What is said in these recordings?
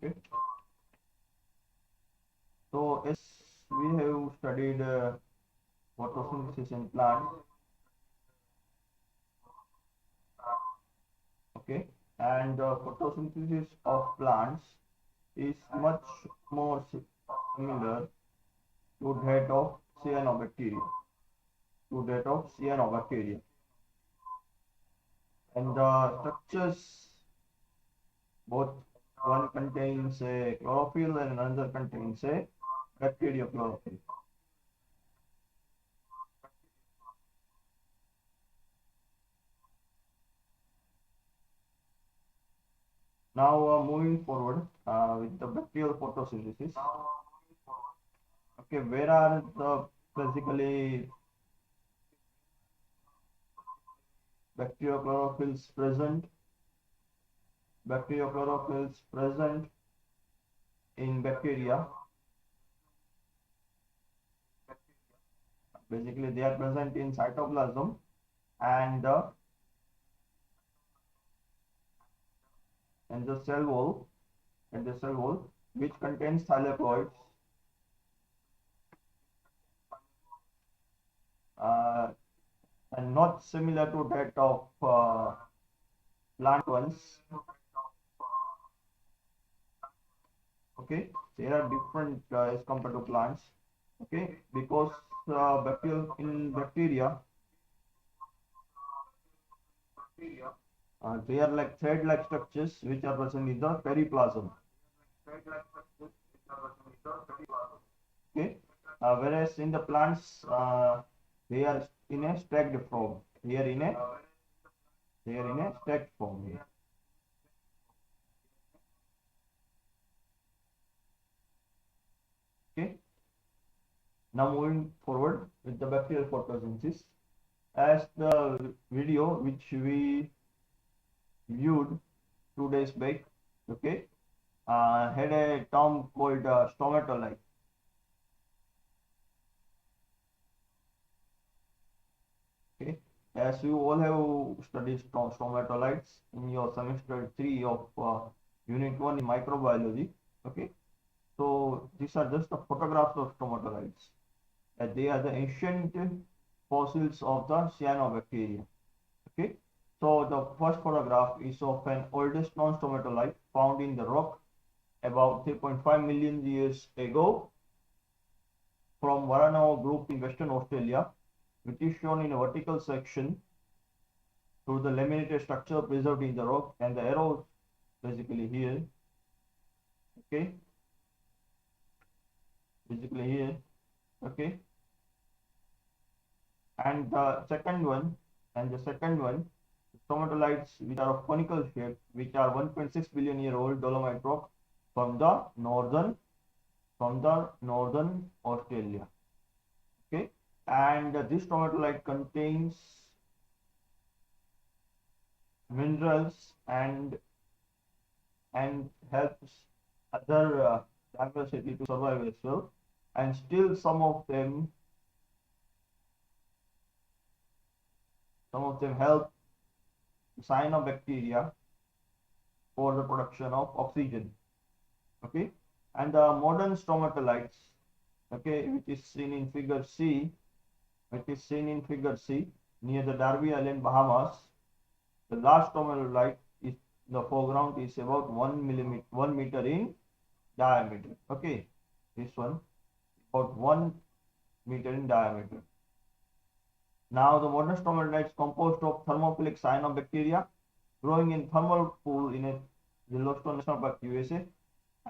Okay. So as we have studied photosynthesis in plants, okay, and photosynthesis of plants is much more similar to that of cyanobacteria, to that of cyanobacteria, and the structures, both one contains a chlorophyll and another contains a bacteriochlorophyll. Now moving forward with the bacterial photosynthesis. Okay, where are the basically bacteriochlorophylls present? Bacteriochlorophylls present in bacteria. Basically, they are present in cytoplasm and the cell wall, which contains thylakoids. And not similar to that of plant ones. Okay, they are different as compared to plants. Okay, because bacteria, they are like thread-like structures which are present in the periplasm. Okay, whereas in the plants, they are in a stacked form. They are in a stacked form here. Okay. Now moving forward with the bacterial photosynthesis, as the video which we viewed 2 days back, okay, had a term called stromatolite. Okay, as you all have studied stromatolites in your semester 3 of unit 1 in microbiology. Okay, so these are just the photographs of stromatolites. They are the ancient fossils of the cyanobacteria. Okay, so the first photograph is of an oldest non-stromatolite found in the rock about 3.5 million years ago from Varanao group in Western Australia, which is shown in a vertical section through the laminated structure preserved in the rock, and the arrows basically here. Okay, basically here. Okay, and the second one, stromatolites which are of conical shape, which are 1.6 billion year old dolomite rock from the northern Australia. Okay, and this stromatolite contains minerals and helps other diversity to survive as well, and still some of them help cyanobacteria for the production of oxygen. Okay, and the modern stromatolites, okay, which is seen in figure C, near the Darby Island, Bahamas. The last stromatolite is the foreground is about 1 meter in diameter. Okay, this one about 1 meter in diameter. Now the modern stromatolite is composed of thermophilic cyanobacteria growing in thermal pool in a Yellowstone National Park, USA,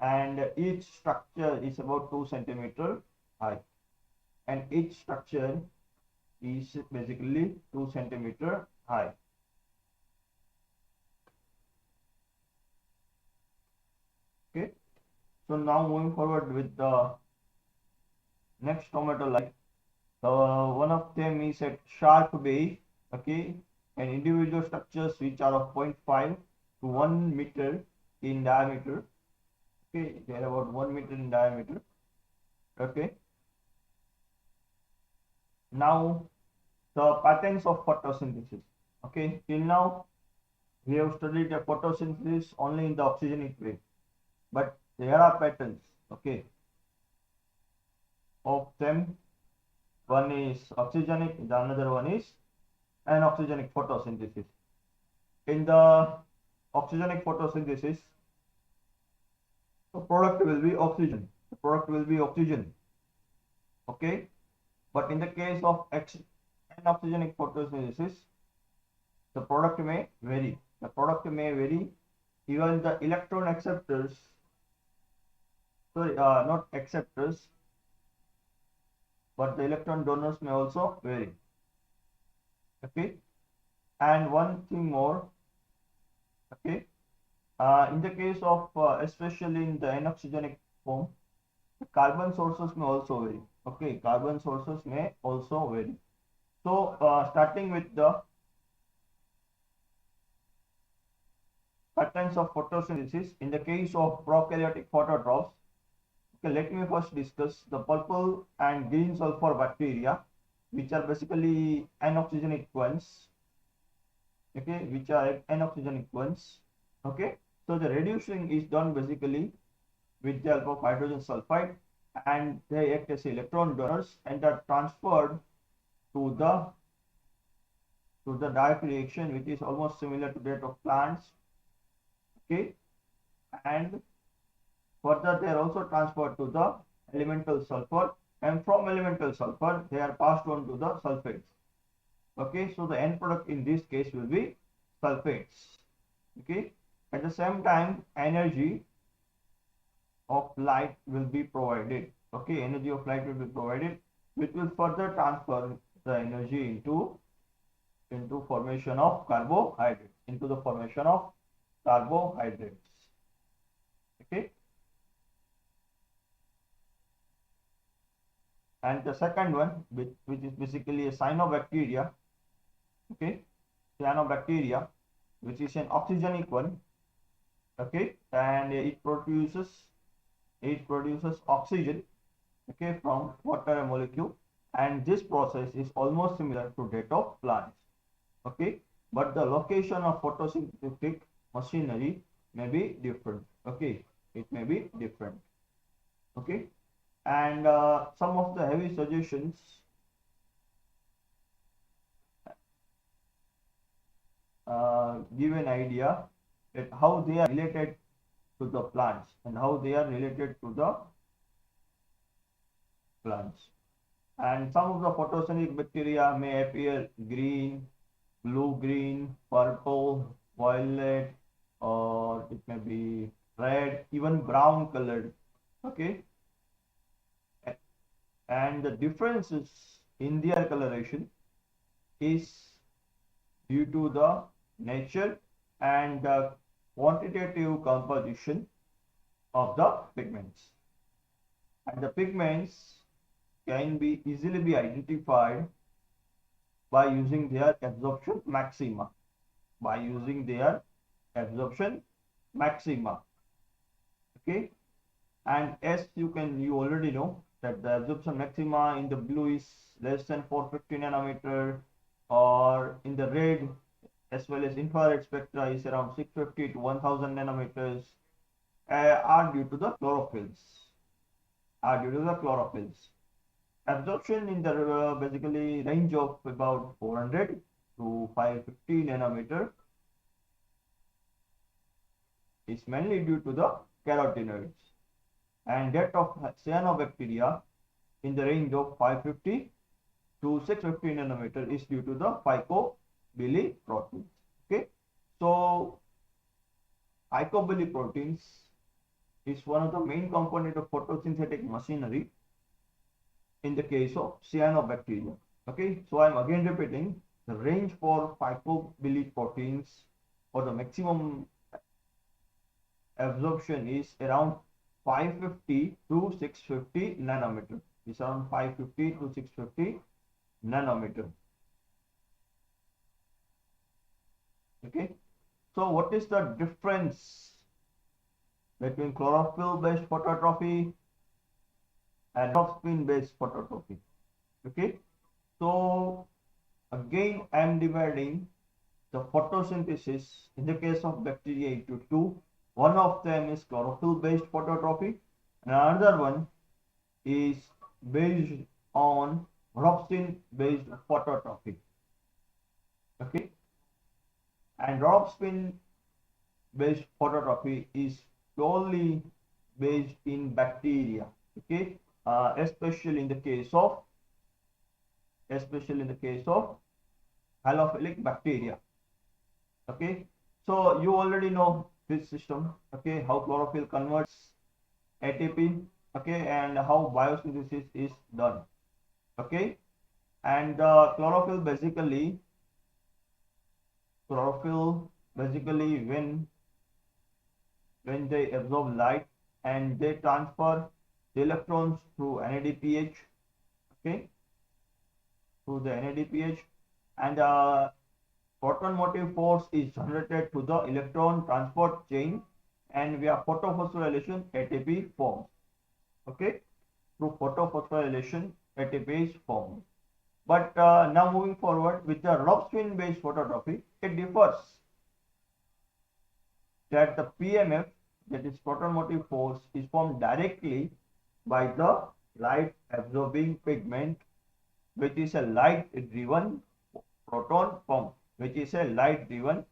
and each structure is about 2 centimeter high, and each structure is basically 2 centimeter high. Okay, so now moving forward with the next stromatolite. One of them is at Shark Bay. Okay, and individual structures which are of 0.5 to 1 meter in diameter. Okay, they are about 1 meter in diameter. Okay, now the patterns of photosynthesis. Okay, till now we have studied the photosynthesis only in the oxygenic way, but there are patterns, okay, of them. One is oxygenic, the another one is anoxygenic photosynthesis. In the oxygenic photosynthesis, the product will be oxygen. The product will be oxygen, okay. But in the case of anoxygenic photosynthesis, the product may vary. The product may vary. Even the electron acceptors, sorry, not acceptors, but the electron donors may also vary. Okay. And one thing more. Okay. In the case of, especially in the anoxygenic form, the carbon sources may also vary. Okay. Carbon sources may also vary. So, starting with the patterns of photosynthesis, in the case of prokaryotic phototrophs, okay, let me first discuss the purple and green sulfur bacteria, which are basically anoxygenic ones, okay, which are anoxygenic ones, okay. So the reducing is done basically with the help of hydrogen sulfide, and they act as electron donors and are transferred to the Dirac reaction, which is almost similar to that of plants, okay. And further, they are also transferred to the elemental sulfur, and from elemental sulfur, they are passed on to the sulfates. Okay, so the end product in this case will be sulfates. Okay, at the same time, energy of light will be provided. Okay, energy of light will be provided, which will further transfer the energy into formation of carbohydrates, into the formation of carbohydrates. Okay. And the second one, which is basically a cyanobacteria, okay, cyanobacteria, which is an oxygenic one, okay, and it produces oxygen, okay, from water molecule, and this process is almost similar to that of plants, okay, but the location of photosynthetic machinery may be different, okay, it may be different, okay. And some of the heavy suggestions give an idea that how they are related to the plants and how they are related to the plants. And some of the photosynthetic bacteria may appear green, blue-green, purple, violet, or it may be red, even brown colored, okay. And the differences in their coloration is due to the nature and the quantitative composition of the pigments. And the pigments can be easily identified by using their absorption maxima. By using their absorption maxima. Okay. And as you already know that the absorption maxima in the blue is less than 450 nanometer, or in the red as well as infrared spectra is around 650 to 1000 nanometers, are due to the chlorophylls. Absorption in the basically range of about 400 to 550 nanometer is mainly due to the carotenoids, and that of cyanobacteria in the range of 550 to 650 nanometer is due to the phycobiliproteins. Okay, so phycobiliproteins is one of the main component of photosynthetic machinery in the case of cyanobacteria. Okay, so I'm again repeating, the range for phycobiliproteins or the maximum absorption is around 550 to 650 nanometer. It's around 550 to 650 nanometer. Okay, so what is the difference between chlorophyll based phototrophy and spin based phototrophy? Okay, so again I am dividing the photosynthesis in the case of bacteria into two. One of them is chlorophyll based phototrophy, and another one is based on rhodopsin based phototrophy. Okay, and rhodopsin based phototrophy is purely based in bacteria. Okay, especially in the case of halophilic bacteria. Okay, so you already know this system. Okay, how chlorophyll converts ATP. Okay, and how biosynthesis is done. Okay, and chlorophyll basically when they absorb light and they transfer the electrons through NADPH. Okay, through the NADPH, and proton motive force is generated through the electron transport chain, and via photophosphorylation ATP forms. Okay, through photophosphorylation ATP is formed. But now moving forward with the rhodopsin based phototrophy, it differs that the PMF, that is proton motive force, is formed directly by the light absorbing pigment, which is a light driven proton pump, which is a light driven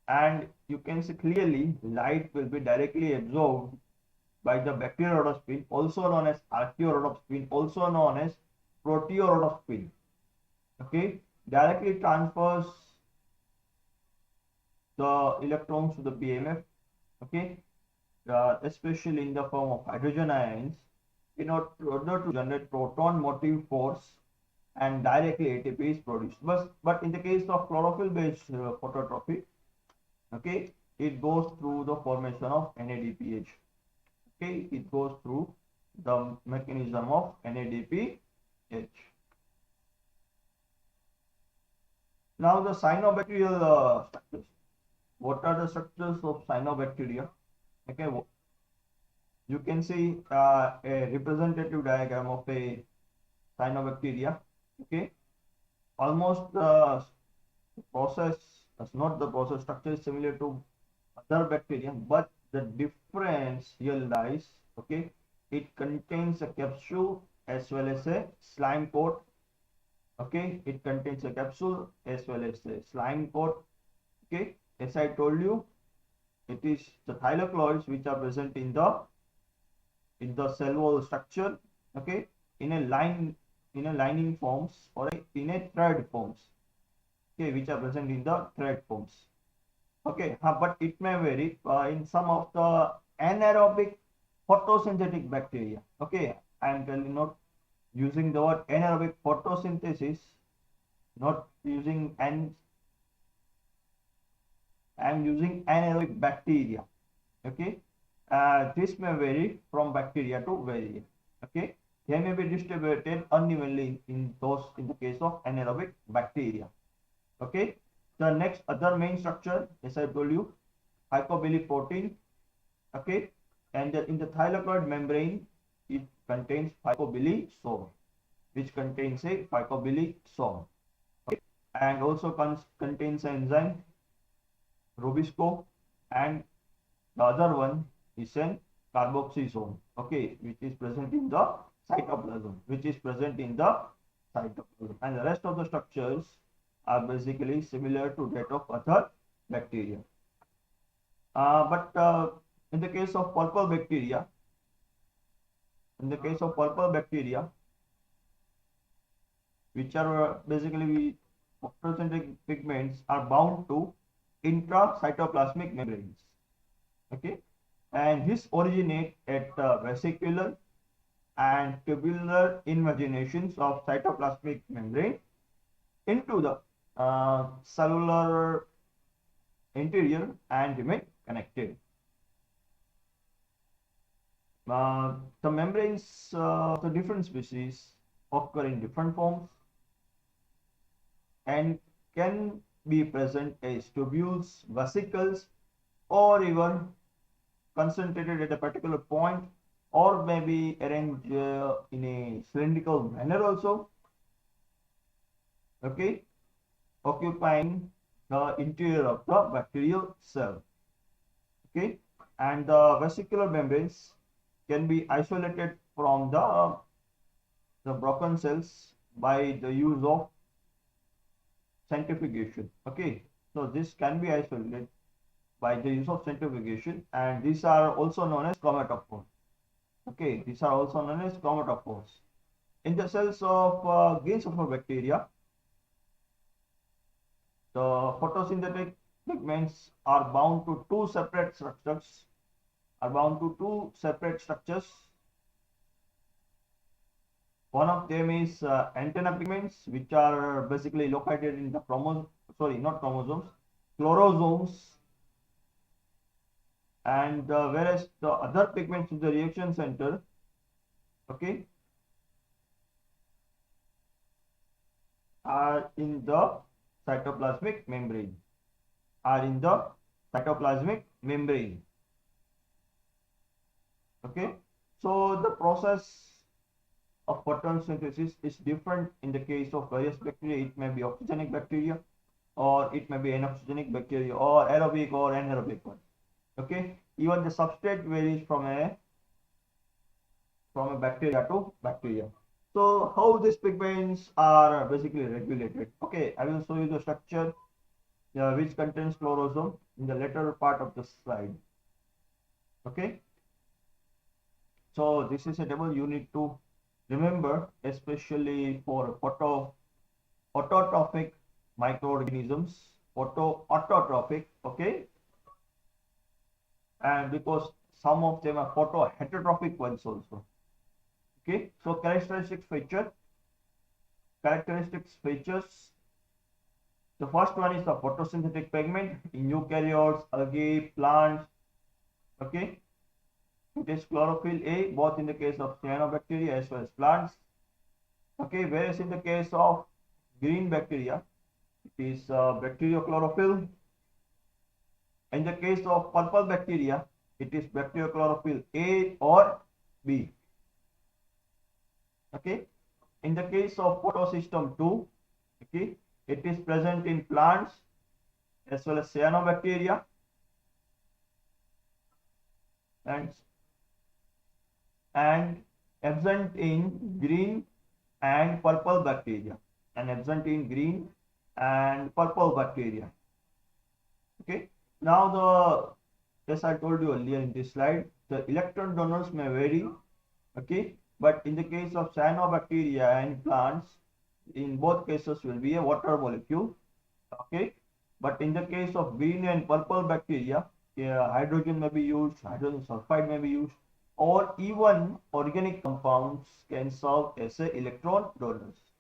and you can see clearly light will be directly absorbed by the bacteriorhodopsin, also known as archaeorhodopsin, also known as proteorhodopsin. Okay, directly transfers the electrons to the PMF. Okay, especially in the form of hydrogen ions, in order to generate proton motive force, and directly ATP is produced. But in the case of chlorophyll based phototrophy, okay, it goes through the formation of NADPH. Okay, it goes through the mechanism of NADPH. Now the cyanobacterial structures. What are the structures of cyanobacteria? Okay, you can see a representative diagram of a cyanobacteria. Okay, almost the process not the process structure is similar to other bacteria, but the difference here lies. Okay, it contains a capsule as well as a slime coat. Okay, it contains a capsule as well as a slime coat. Okay, as I told you, it is the thylakoids which are present in the cell wall structure. Okay, in a lining forms or in a thread forms. Okay, which are present in the thread forms. Okay, but it may vary in some of the anaerobic photosynthetic bacteria. Okay, I am telling not using the word anaerobic photosynthesis, not using and I am using anaerobic bacteria. Okay, this may vary from bacteria to bacteria. Okay, they may be distributed unevenly in the case of anaerobic bacteria. Okay, the next other main structure, as I told you, phycobilic protein. Okay, and in the thylakoid membrane, it contains phycobilisome, which contains a phycobilisome. Okay, and also contains an enzyme Rubisco, and the other one is an carboxysome. Okay, which is present in the cytoplasm, and the rest of the structures are basically similar to that of other bacteria. But in the case of purple bacteria, which are basically photosynthetic pigments, are bound to intracytoplasmic membranes. Okay, and this originate at vesicular and tubular invaginations of cytoplasmic membrane into the cellular interior and remain connected. The membranes of the different species occur in different forms and can be present as tubules, vesicles, or even concentrated at a particular point, or maybe arranged in a cylindrical manner also. Okay, occupying the interior of the bacterial cell. Okay, and the vesicular membranes can be isolated from the broken cells by the use of centrifugation. Okay, so this can be isolated by the use of centrifugation, and these are also known as chromatophores. Okay, these are also known as chromatophores. In the cells of green sulfur bacteria, the photosynthetic pigments are bound to two separate structures. One of them is antenna pigments, which are basically located in the chlorosomes, and whereas the other pigments in the reaction center, okay, are in the cytoplasmic membrane. Okay, so the process of photosynthesis is different in the case of various bacteria. It may be oxygenic bacteria, or it may be anoxygenic bacteria, or aerobic or anaerobic one. Okay, even the substrate varies from a bacteria to bacteria. So how these pigments are basically regulated? Okay, I will show you the structure which contains chlorosome in the later part of the slide. Okay, so this is a table you need to remember, especially for autotrophic microorganisms, autotrophic, okay, and because some of them are photoheterotrophic ones also. Okay, so characteristics features. The first one is the photosynthetic pigment in eukaryotes, algae, plants. Okay, it is chlorophyll A, both in the case of cyanobacteria as well as plants. Okay, whereas in the case of green bacteria, it is bacteriochlorophyll. In the case of purple bacteria, it is bacteriochlorophyll A or B. Okay, in the case of photosystem 2, okay, it is present in plants as well as cyanobacteria, and absent in green and purple bacteria, Okay, now as I told you earlier in this slide, the electron donors may vary. Okay, but in the case of cyanobacteria and plants, in both cases will be a water molecule. Okay, but in the case of green and purple bacteria, hydrogen may be used, hydrogen sulfide may be used, or even organic compounds can serve as a electron donors.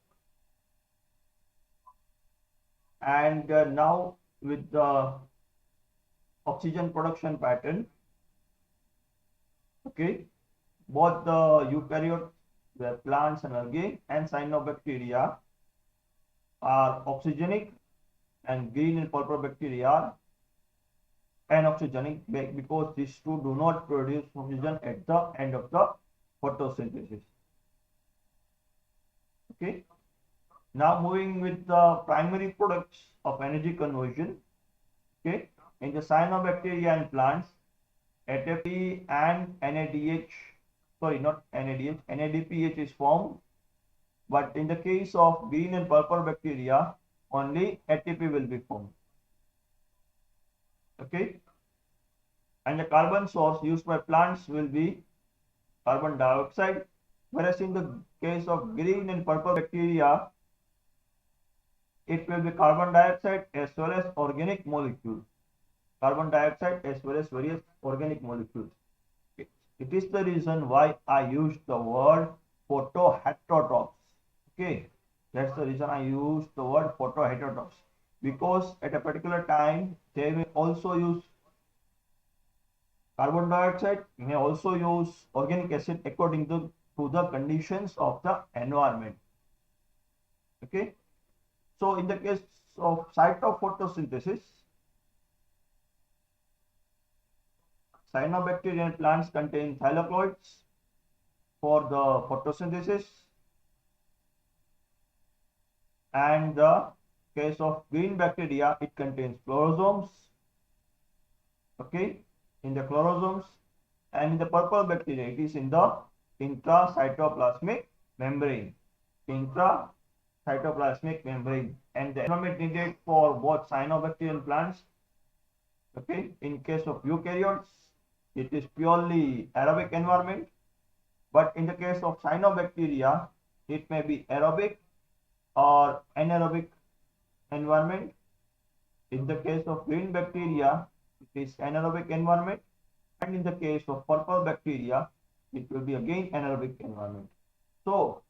And now with the oxygen production pattern, okay, both the eukaryotes, the plants and algae, and cyanobacteria are oxygenic, and green and purple bacteria are anoxygenic, because these two do not produce oxygen at the end of the photosynthesis. Okay, now moving with the primary products of energy conversion. Okay, in the cyanobacteria and plants, ATP and NADH, sorry, not NADH, NADPH is formed, but in the case of green and purple bacteria, only ATP will be formed. Okay, and the carbon source used by plants will be carbon dioxide, whereas in the case of green and purple bacteria, it will be carbon dioxide as well as organic molecules. Various organic molecules. It is the reason why I used the word photoheterotrophs. Okay, that's the reason I used the word photoheterotrophs, because at a particular time they may also use carbon dioxide, may also use organic acid according to the conditions of the environment. Okay, so in the case of cytophotosynthesis, cyanobacterial plants contain thylakoids for the photosynthesis, and the case of green bacteria, it contains chlorosomes, okay, in the chlorosomes, and in the purple bacteria, it is in the intracytoplasmic membrane, intracytoplasmic membrane, and the environment needed for both cyanobacterial plants, okay, in case of eukaryotes, it is purely aerobic environment, but in the case of cyanobacteria, it may be aerobic or anaerobic environment. In the case of green bacteria, it is anaerobic environment, and in the case of purple bacteria, it will be again anaerobic environment. So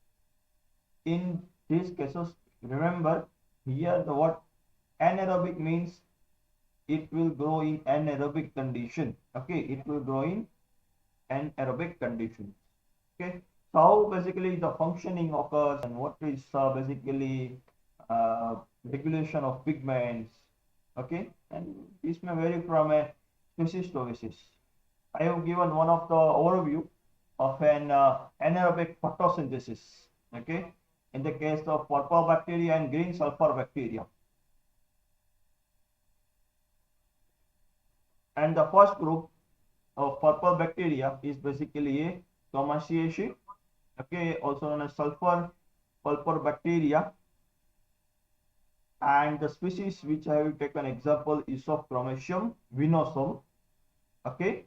in these cases, remember here the word anaerobic means it will grow in anaerobic condition. Okay, it will grow in anaerobic condition. Okay, so how basically the functioning occurs and what is basically regulation of pigments. Okay, and this may vary from a species to species. I have given one of the overview of an anaerobic photosynthesis. Okay, in the case of purple bacteria and green sulfur bacteria. And the first group of purple bacteria is basically a Thomaceaceae, okay, also known as sulfur pulper bacteria. And the species which I have taken example is of Chromatium venosum, okay.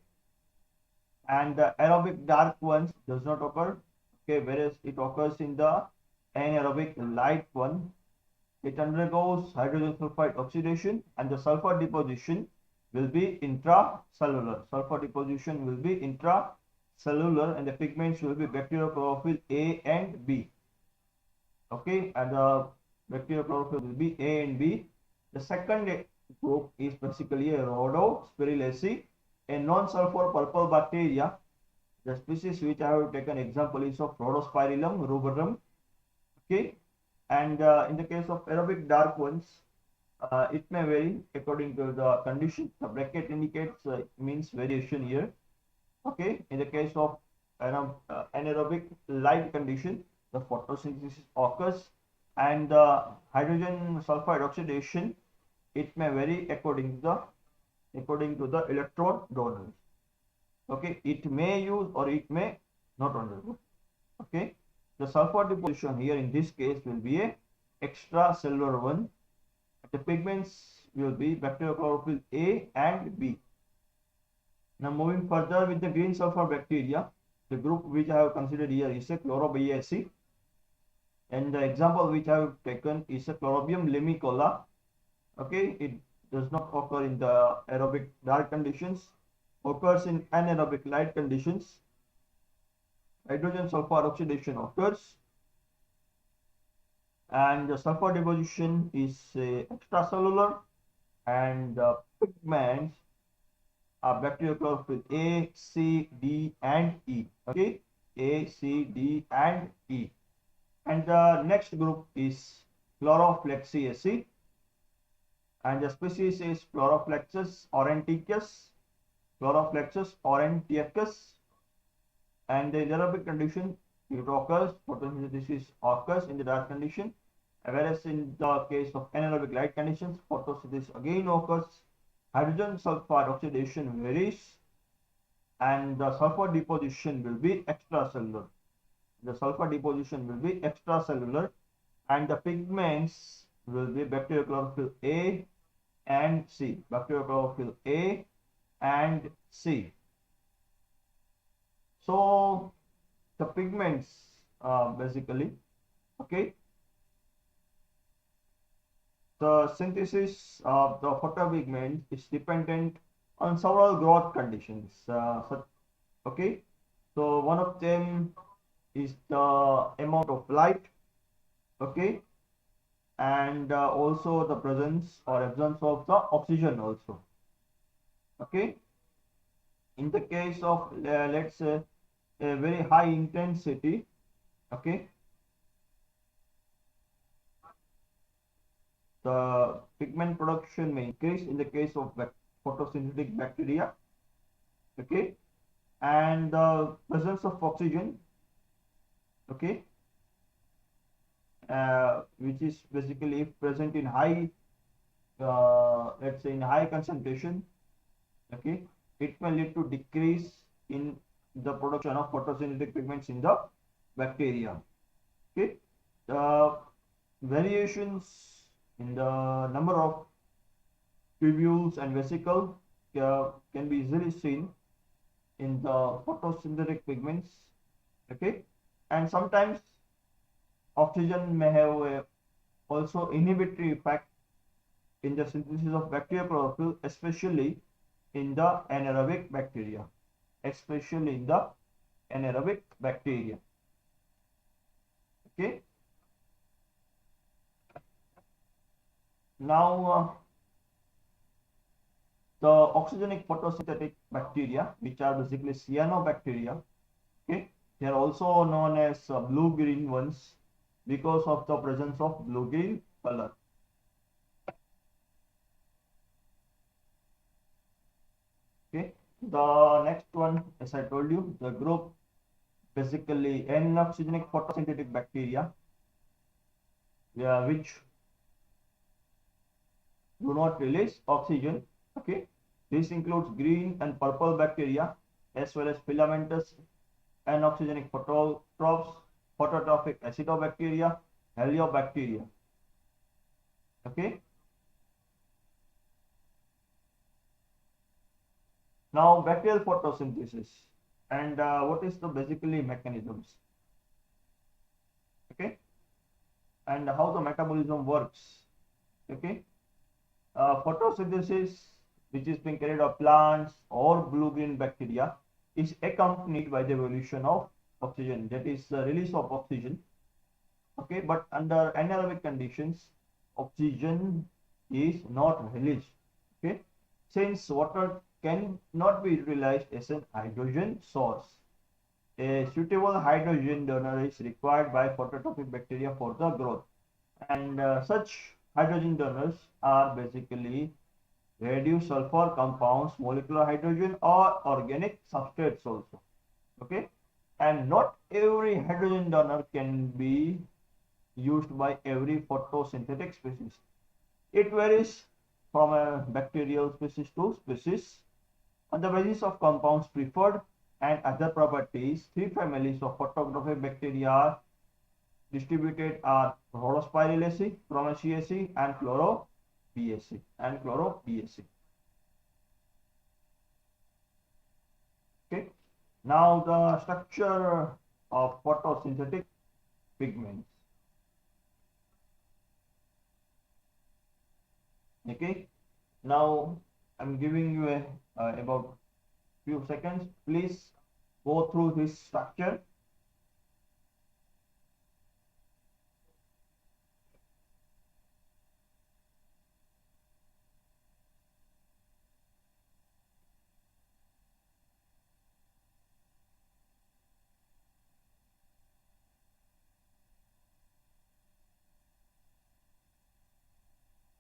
And the aerobic dark ones does not occur, okay, whereas it occurs in the anaerobic light one. It undergoes hydrogen sulfide oxidation, and the sulfur deposition will be intracellular. Sulfur deposition will be intracellular, and the pigments will be bacteriochlorophyll A and B. Okay, and the bacteriochlorophyll will be A and B. The second group is basically a Rhodospirillacea, a non-sulfur purple bacteria. The species which I have taken example is of Rhodospirillum ruberum. Okay, and in the case of aerobic dark ones, it may vary according to the condition. The bracket indicates means variation here. Okay, in the case of anaerobic light condition, the photosynthesis occurs, and the hydrogen sulfide oxidation, it may vary according to the electron donors. Okay, it may use or it may not undergo. Okay, the sulfur deposition here in this case will be a extracellular one. The pigments will be bacteriochlorophyll A and B. Now moving further with the green sulfur bacteria, the group which I have considered here is a Chlorobiaceae, and the example which I have taken is a Chlorobium limicola. Okay, it does not occur in the aerobic dark conditions, occurs in anaerobic light conditions. Hydrogen sulfur oxidation occurs, and the sulfur deposition is extracellular, and the pigments are bacteriochlorophyll A, C, D, and E. Okay, A, C, D, and E. And the next group is Chloroflexiaceae, and the species is Chloroflexus aurantiacus, and the aerobic condition it occurs, photosynthesis occurs in the dark condition, whereas in the case of anaerobic light conditions, photosynthesis again occurs. Hydrogen sulfide oxidation varies, and the sulfur deposition will be extracellular. And the pigments will be bacteriochlorophyll A and C. So the pigments basically, okay, the synthesis of the photopigment is dependent on several growth conditions. Okay, so one of them is the amount of light, okay, and also the presence or absence of the oxygen also. Okay, in the case of let's say a very high intensity, okay, the pigment production may increase in the case of photosynthetic bacteria, okay, and the presence of oxygen, okay, which is basically if present in high, let's say in high concentration, okay, it may lead to decrease in the production of photosynthetic pigments in the bacteria. Okay, the variations in the number of tubules and vesicles can be easily seen in the photosynthetic pigments. Okay, and sometimes oxygen may have also inhibitory effect in the synthesis of bacterial chlorophyll, especially in the anaerobic bacteria. Especially in the anaerobic bacteria. Okay. Now, the oxygenic photosynthetic bacteria, which are basically cyanobacteria, okay, they are also known as blue-green ones because of the presence of blue-green color. Okay, the next one, as I told you, the group basically N-oxygenic photosynthetic bacteria, which do not release oxygen. Okay, this includes green and purple bacteria as well as filamentous N-oxygenic phototrophs, phototrophic acidobacteria, heliobacteria. Okay. Now bacterial photosynthesis and what is the basically mechanisms? Okay, and how the metabolism works. Okay, photosynthesis, which is being carried out plants or blue-green bacteria, is accompanied by the evolution of oxygen, that is the release of oxygen. Okay, but under anaerobic conditions, oxygen is not released. Okay, since water cannot be utilized as an hydrogen source. A suitable hydrogen donor is required by phototrophic bacteria for the growth, and such hydrogen donors are basically reduced sulfur compounds, molecular hydrogen, or organic substrates also. Okay, and not every hydrogen donor can be used by every photosynthetic species. It varies from a bacterial species to species. On the basis of compounds preferred and other properties, three families of phototrophic bacteria are distributed are Rhodospiralaceae, Chromaceaceae, and Chlorobiaceae. Okay. Now the structure of photosynthetic pigments. Okay. Now I'm giving you about few seconds. Please go through this structure.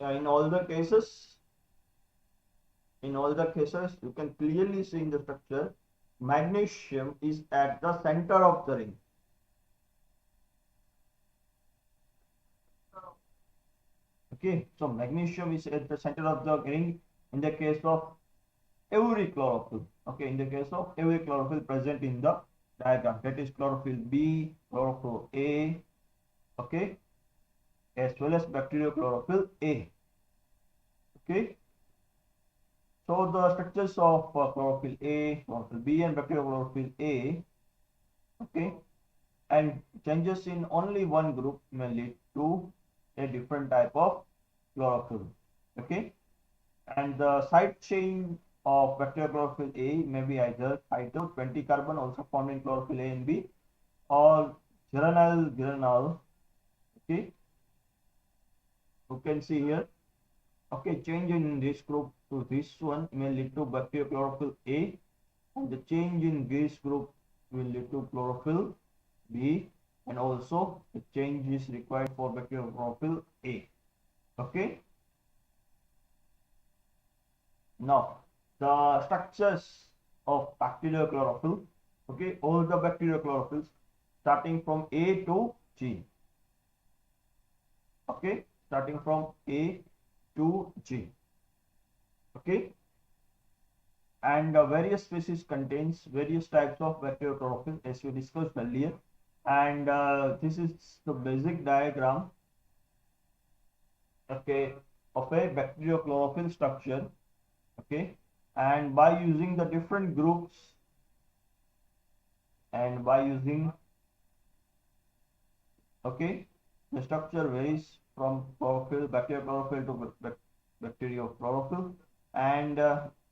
In all the cases, you can clearly see in the structure, magnesium is at the center of the ring. Okay, so magnesium is at the center of the ring in the case of every chlorophyll. Okay, in the case of every chlorophyll present in the diagram, that is chlorophyll B, chlorophyll A, okay, as well as bacterial chlorophyll A. Okay, so the structures of chlorophyll A, chlorophyll B, and bacterial chlorophyll A, okay, and changes in only one group may lead to a different type of chlorophyll. Okay, and the side chain of bacterial chlorophyll A may be either hydro 20 carbon also found in chlorophyll A and B, or geranyl. Okay, you can see here. Okay, change in this group to this one may lead to bacterial chlorophyll A, and the change in this group will lead to chlorophyll B, and also the change is required for bacterial chlorophyll A. Okay. Now the structures of bacterial chlorophyll. Okay, all the bacterial chlorophylls starting from A to G. okay, starting from A to G, okay. And various species contains various types of bacterial chlorophyll as we discussed earlier. And this is the basic diagram, okay, of a bacterial chlorophyll structure, okay. And by using the different groups, and by using, okay, the structure varies from chlorophyll, bacterial chlorophyll to bacterial chlorophyll, and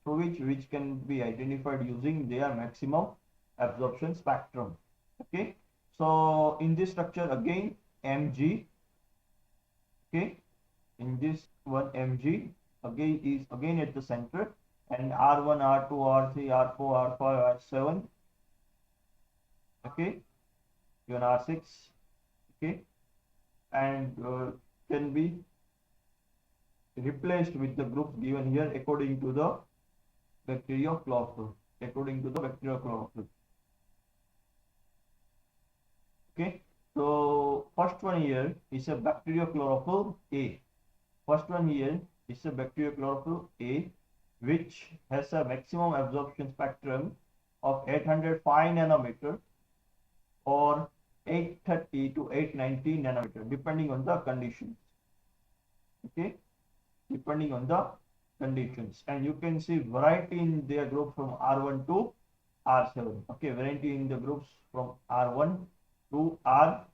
through which can be identified using their maximum absorption spectrum, okay. So in this structure again, Mg, okay, in this one Mg again is again at the center, and R1, R2, R3, R4, R5, R7, okay, even R6, okay, and can be replaced with the groups given here according to the bacterial chlorophyll, according to the bacterial chlorophyll, okay. So first one here is a bacterial chlorophyll A. First one here is a bacterial chlorophyll A, which has a maximum absorption spectrum of 805 nanometer or 830 to 890 nanometer, depending on the conditions, okay, depending on the conditions. And you can see variety in their group from R1 to R7, okay, variety in the groups from R1 to R,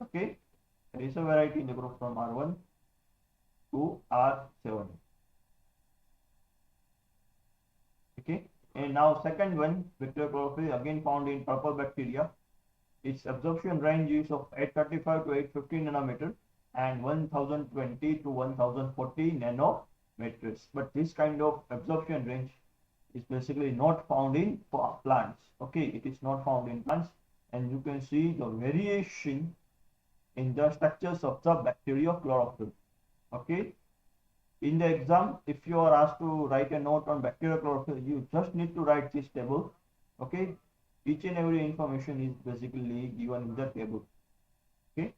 okay, there is a variety in the group from R1 to R7, okay. And now second one, bacterial chlorophyll, again found in purple bacteria. Its absorption range is of 835 to 850 nanometer and 1020 to 1040 nanometers. But this kind of absorption range is basically not found in plants. Okay, it is not found in plants, and you can see the variation in the structures of the bacterial chlorophyll. Okay, in the exam, if you are asked to write a note on bacterial chlorophyll, you just need to write this table. Okay, each and every information is basically given in the table, okay.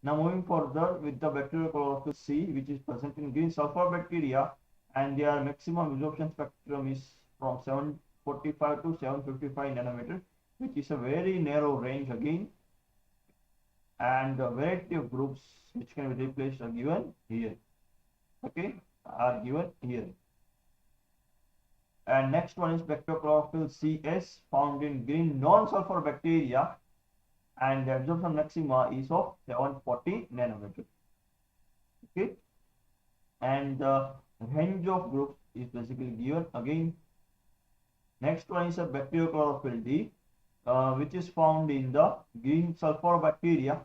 Now moving further with the bacterial chlorophyll C, which is present in green sulfur bacteria, and their maximum absorption spectrum is from 745 to 755 nanometer, which is a very narrow range again, and the variety of groups which can be replaced are given here, okay, are given here. And next one is bacterochlorophyll CS, found in green non-sulfur bacteria, and the absorption maxima is of 740 nanometer, okay. And the range of groups is basically given again. Next one is a bacterochlorophyll D, which is found in the green sulfur bacteria,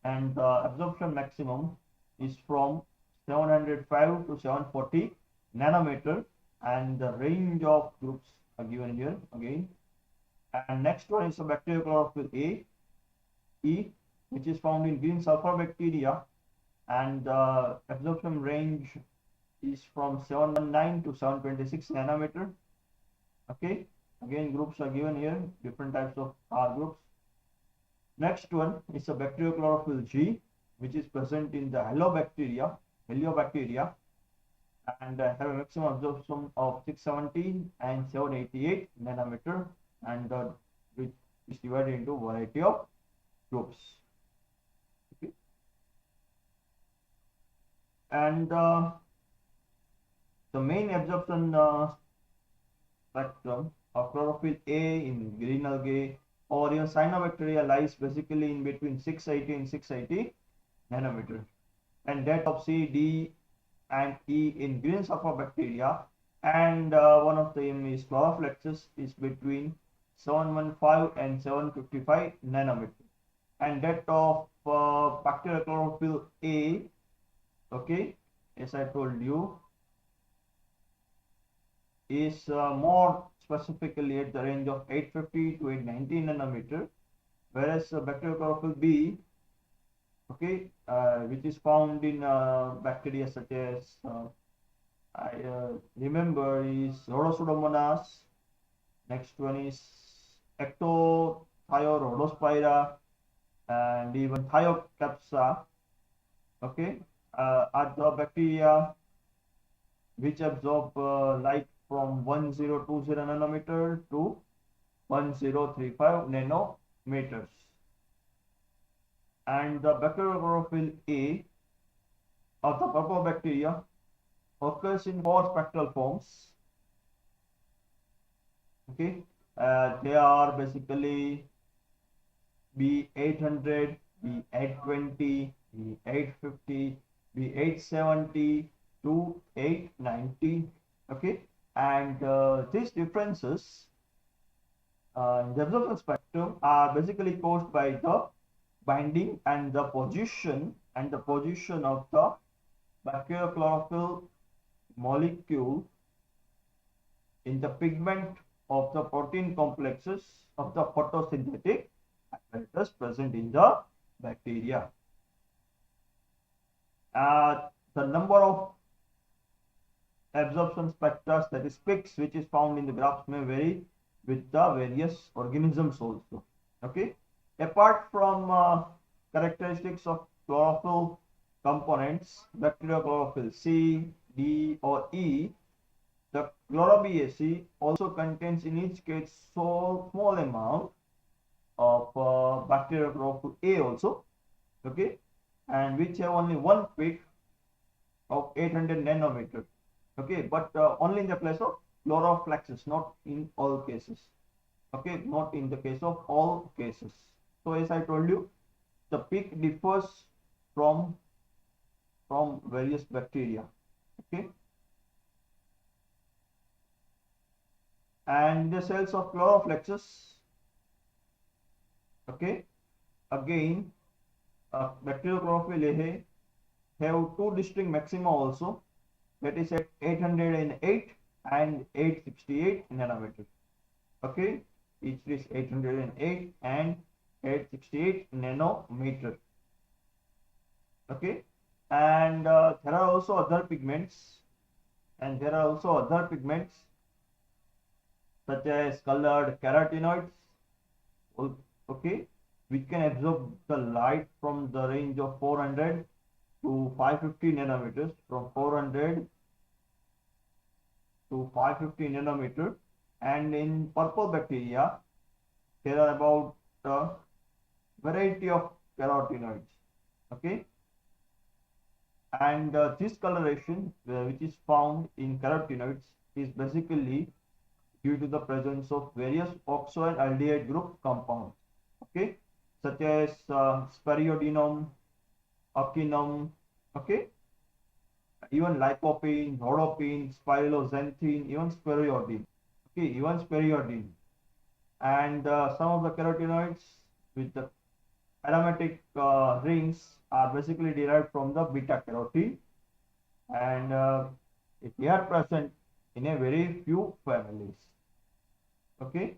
and the absorption maximum is from 705 to 740 nanometer, and the range of groups are given here again. And next one is a bacterochlorophyll A, E, which is found in green sulfur bacteria, and the absorption range is from 719 to 726 nanometer, okay. Again, groups are given here, different types of R groups. Next one is a bacterochlorophyll G, which is present in the Heliobacteria, and have a maximum absorption of 617 and 788 nanometer, and which is divided into variety of groups, okay. And the main absorption spectrum of chlorophyll A in green algae or in cyanobacteria lies basically in between 680 and 680 nanometer, and that of C, D, and E in green sulfur bacteria, and one of them is Chlorophyllexis, is between 715 and 755 nanometer, and that of bacterial chlorophyll A, okay, as I told you, is more specifically at the range of 850 to 890 nanometer, whereas bacterial chlorophyll B, okay, which is found in bacteria such as I remember is Rhodopseudomonas. Next one is Ectothiorhodospira and even Thiocapsa. Okay, are the bacteria which absorb light from 1020 nanometer to 1035 nanometers. And the bacterial chlorophyll A of the purple bacteria occurs in four spectral forms. Okay, they are basically B800, B820, B850, B870 to 890. Okay, and these differences in the absorption spectrum are basically caused by the binding and the position of the bacterial chlorophyll molecule in the pigment of the protein complexes of the photosynthetic apparatus present in the bacteria. The number of absorption spectra, that is peaks, which is found in the graphs may vary with the various organisms also. Okay, apart from characteristics of chlorophyll components, bacterial chlorophyll C, D or E, the chlorobiaceae also contains in each case so small amount of bacterial chlorophyll A also. Okay, and which have only one peak of 800 nanometer. Okay, but only in the place of chloroflexes, not in all cases. Okay, not in the case of all cases. So as I told you, the peak differs from various bacteria. Okay, and the cells of chloroflexes. Okay, again, bacterial chlorophyll A have two distinct maxima also, that is at 808 and 868 nanometer. Okay, each is 808 and 868 nanometer. Okay, and there are also other pigments, such as colored carotenoids. Okay, which can absorb the light from the range of 400 to 550 nanometers, from 400 to 550 nanometer. And in purple bacteria, there are about a variety of carotenoids. Okay, and this coloration which is found in carotenoids is basically due to the presence of various oxo and aldehyde group compounds. Okay, such as spiridium, acinum. Okay, even lycopene, rhodopene, spiroxanthine, even spiridium. Okay, even spiridium. And some of the carotenoids with the aromatic rings are basically derived from the beta carotene, and they are present in a very few families. Okay,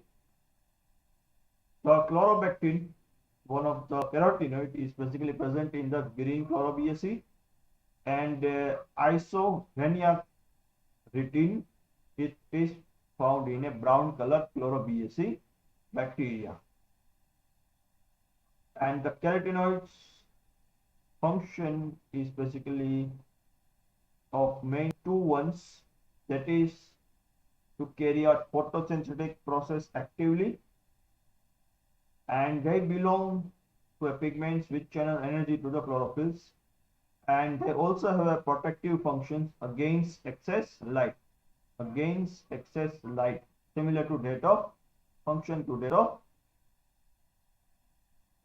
the chlorobactin, one of the carotenoid, is basically present in the green chlorobiaceae, and isogeniacritin, it is found in a brown color chlorobiaceae bacteria. And the carotenoids function is basically of main two ones, that is to carry out photosynthetic process actively, and they belong to a pigments which channel energy to the chlorophylls, and they also have a protective functions against excess light, similar to that of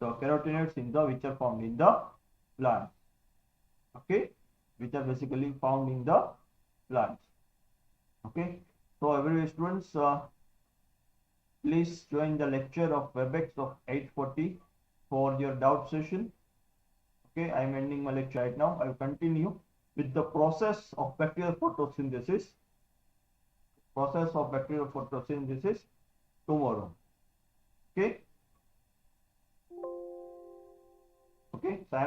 the carotenoids in the which are found in the plants. Okay, which are basically found in the plants. Okay, so every students, please join the lecture of WebEx of 8:40 for your doubt session. Okay, I am ending my lecture right now. I will continue with the process of bacterial photosynthesis. Tomorrow. Okay. Okay. So I am